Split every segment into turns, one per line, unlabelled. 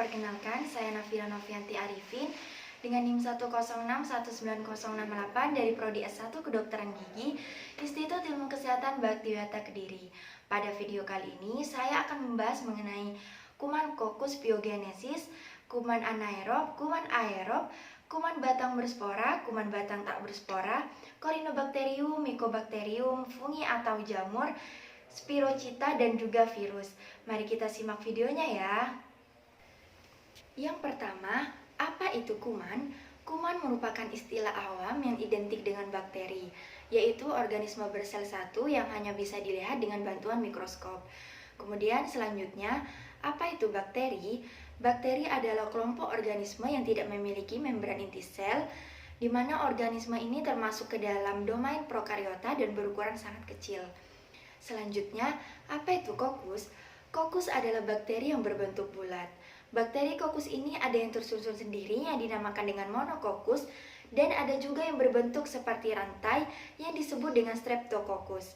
Perkenalkan, saya Nafira Novianti Arifin dengan NIM 1061968 dari Prodi S1 Kedokteran Gigi, Institut Ilmu Kesehatan Baktiwiyata Kediri. Pada video kali ini, saya akan membahas mengenai kuman Coccus pyogenesis, kuman anaerob, kuman aerob, kuman batang berspora, kuman batang tak berspora, Corynebacterium, Mycobacterium, fungi atau jamur, Spirochita, dan juga virus. Mari kita simak videonya ya. Yang pertama, apa itu kuman? Kuman merupakan istilah awam yang identik dengan bakteri, yaitu organisme bersel satu yang hanya bisa dilihat dengan bantuan mikroskop. Kemudian selanjutnya, apa itu bakteri? Bakteri adalah kelompok organisme yang tidak memiliki membran inti sel, di mana organisme ini termasuk ke dalam domain prokariota dan berukuran sangat kecil. Selanjutnya, apa itu kokus? Kokus adalah bakteri yang berbentuk bulat. Bakteri kokus ini ada yang tersusun sendiri yang dinamakan dengan monokokus, dan ada juga yang berbentuk seperti rantai yang disebut dengan streptokokus.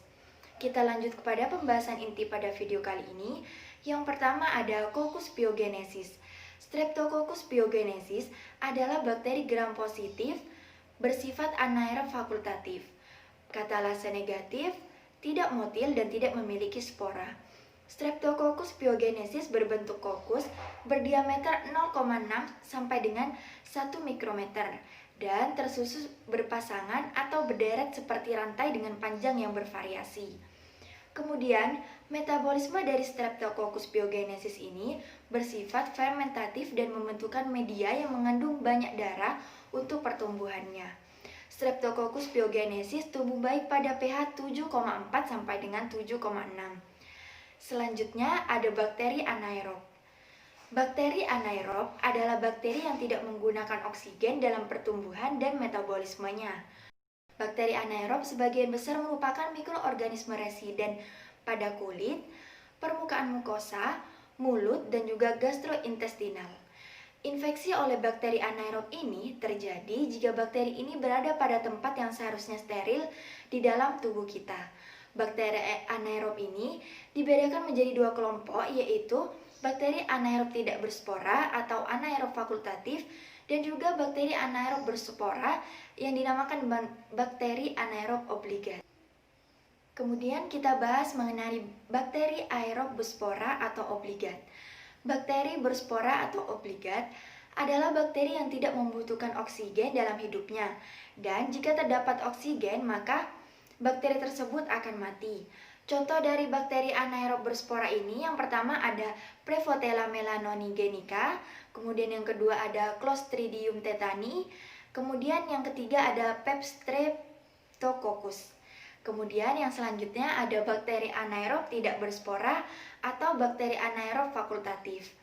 Kita lanjut kepada pembahasan inti pada video kali ini. Yang pertama ada Coccus pyogenesis. Streptococcus pyogenesis adalah bakteri gram positif bersifat anaerob fakultatif. Katalase negatif, tidak motil dan tidak memiliki spora. Streptococcus pyogenesis berbentuk kokus berdiameter 0,6 sampai dengan 1 mikrometer dan tersusun berpasangan atau berderet seperti rantai dengan panjang yang bervariasi. Kemudian, metabolisme dari Streptococcus pyogenesis ini bersifat fermentatif dan membentukkan media yang mengandung banyak darah untuk pertumbuhannya. Streptococcus pyogenesis tumbuh baik pada pH 7,4 sampai dengan 7,6. Selanjutnya ada bakteri anaerob. Bakteri anaerob adalah bakteri yang tidak menggunakan oksigen dalam pertumbuhan dan metabolismenya. Bakteri anaerob sebagian besar merupakan mikroorganisme residen pada kulit, permukaan mukosa, mulut, dan juga gastrointestinal. Infeksi oleh bakteri anaerob ini terjadi jika bakteri ini berada pada tempat yang seharusnya steril di dalam tubuh kita. Bakteri anaerob ini dibedakan menjadi dua kelompok, yaitu bakteri anaerob tidak berspora atau anaerob fakultatif dan juga bakteri anaerob berspora yang dinamakan bakteri anaerob obligat. Kemudian kita bahas mengenai bakteri aerob berspora atau obligat. Bakteri berspora atau obligat adalah bakteri yang tidak membutuhkan oksigen dalam hidupnya, dan jika terdapat oksigen maka bakteri tersebut akan mati. Contoh dari bakteri anaerob berspora ini, yang pertama ada Prevotella melanogenica, kemudian yang kedua ada Clostridium tetani, kemudian yang ketiga ada Streptococcus. Kemudian yang selanjutnya ada bakteri anaerob tidak berspora atau bakteri anaerob fakultatif.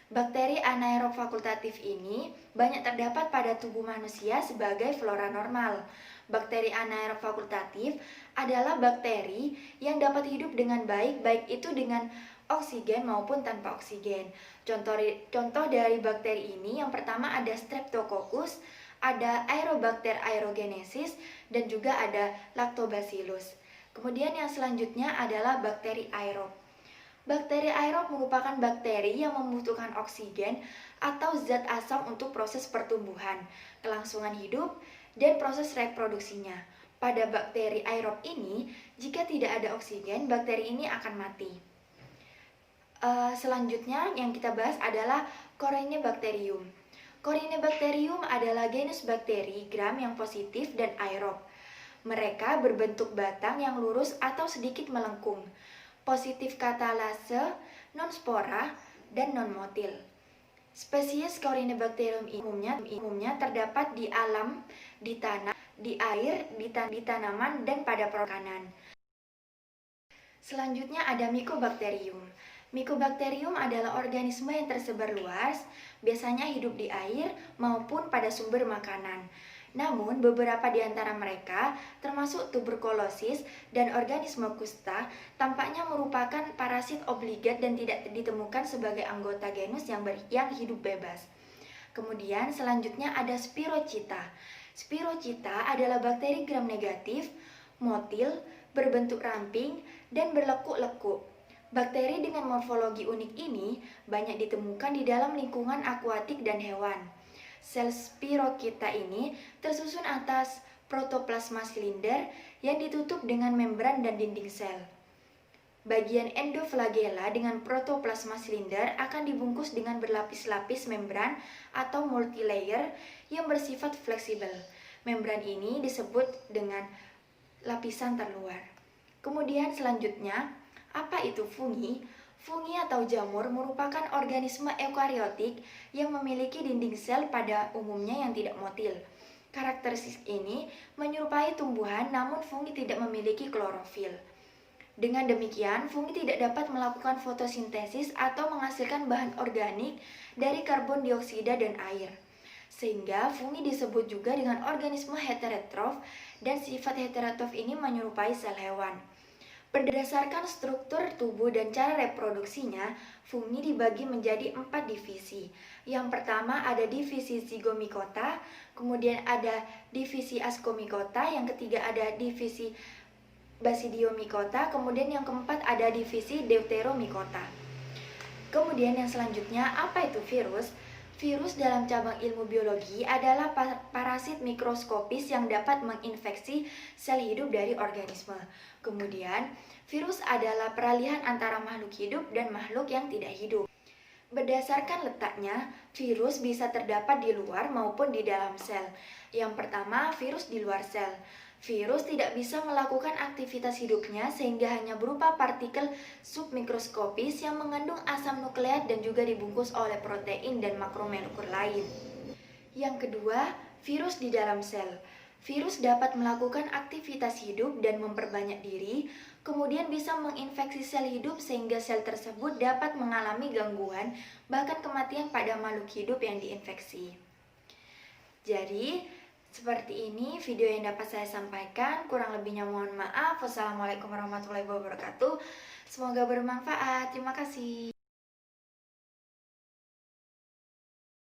Bakteri anaerob fakultatif ini banyak terdapat pada tubuh manusia sebagai flora normal. Bakteri anaerob fakultatif adalah bakteri yang dapat hidup dengan baik, baik itu dengan oksigen maupun tanpa oksigen. Contoh dari bakteri ini yang pertama ada Streptococcus, ada Aerobacter aerogenesis, dan juga ada Lactobacillus. Kemudian yang selanjutnya adalah bakteri aerob. Bakteri aerob merupakan bakteri yang membutuhkan oksigen atau zat asam untuk proses pertumbuhan, kelangsungan hidup, dan proses reproduksinya. Pada bakteri aerob ini, jika tidak ada oksigen, bakteri ini akan mati. Selanjutnya yang kita bahas adalah Corynebacterium. Corynebacterium adalah genus bakteri gram yang positif dan aerob. Mereka berbentuk batang yang lurus atau sedikit melengkung, positif katalase, non-spora, dan non-motil. Spesies Corynebacterium umumnya terdapat di alam, di tanah, di air, di tanaman, dan pada perakanan. Selanjutnya ada Mycobacterium. Mycobacterium adalah organisme yang tersebar luas, biasanya hidup di air maupun pada sumber makanan. Namun, beberapa di antara mereka, termasuk tuberkulosis dan organisme kusta, tampaknya merupakan parasit obligat dan tidak ditemukan sebagai anggota genus yang hidup bebas. Kemudian, selanjutnya ada Spirochita. Spirochita adalah bakteri gram negatif, motil, berbentuk ramping, dan berlekuk-lekuk. Bakteri dengan morfologi unik ini banyak ditemukan di dalam lingkungan akuatik dan hewan. Sel Spirocheta ini tersusun atas protoplasma silinder yang ditutup dengan membran dan dinding sel. Bagian endoflagella dengan protoplasma silinder akan dibungkus dengan berlapis-lapis membran atau multilayer yang bersifat fleksibel. Membran ini disebut dengan lapisan terluar. Kemudian selanjutnya, apa itu fungi? Fungi atau jamur merupakan organisme eukariotik yang memiliki dinding sel pada umumnya yang tidak motil. Karakteristik ini menyerupai tumbuhan, namun fungi tidak memiliki klorofil. Dengan demikian, fungi tidak dapat melakukan fotosintesis atau menghasilkan bahan organik dari karbon dioksida dan air. Sehingga fungi disebut juga dengan organisme heterotrof, dan sifat heterotrof ini menyerupai sel hewan. Berdasarkan struktur tubuh dan cara reproduksinya, fungi dibagi menjadi 4 divisi. Yang pertama ada divisi Zygomicota, kemudian ada divisi Ascomycota, yang ketiga ada divisi Basidiomycota, kemudian yang keempat ada divisi Deuteromycota. Kemudian yang selanjutnya, apa itu virus? Virus dalam cabang ilmu biologi adalah parasit mikroskopis yang dapat menginfeksi sel hidup dari organisme. Kemudian, virus adalah peralihan antara makhluk hidup dan makhluk yang tidak hidup. Berdasarkan letaknya, virus bisa terdapat di luar maupun di dalam sel. Yang pertama, virus di luar sel. Virus tidak bisa melakukan aktivitas hidupnya sehingga hanya berupa partikel submikroskopis yang mengandung asam nukleat dan juga dibungkus oleh protein dan makromolekul lain. Yang kedua, virus di dalam sel. Virus dapat melakukan aktivitas hidup dan memperbanyak diri, kemudian bisa menginfeksi sel hidup sehingga sel tersebut dapat mengalami gangguan, bahkan kematian pada makhluk hidup yang diinfeksi. Jadi, seperti ini video yang dapat saya sampaikan, kurang lebihnya mohon maaf. Wassalamualaikum warahmatullahi wabarakatuh. Semoga bermanfaat. Terima kasih.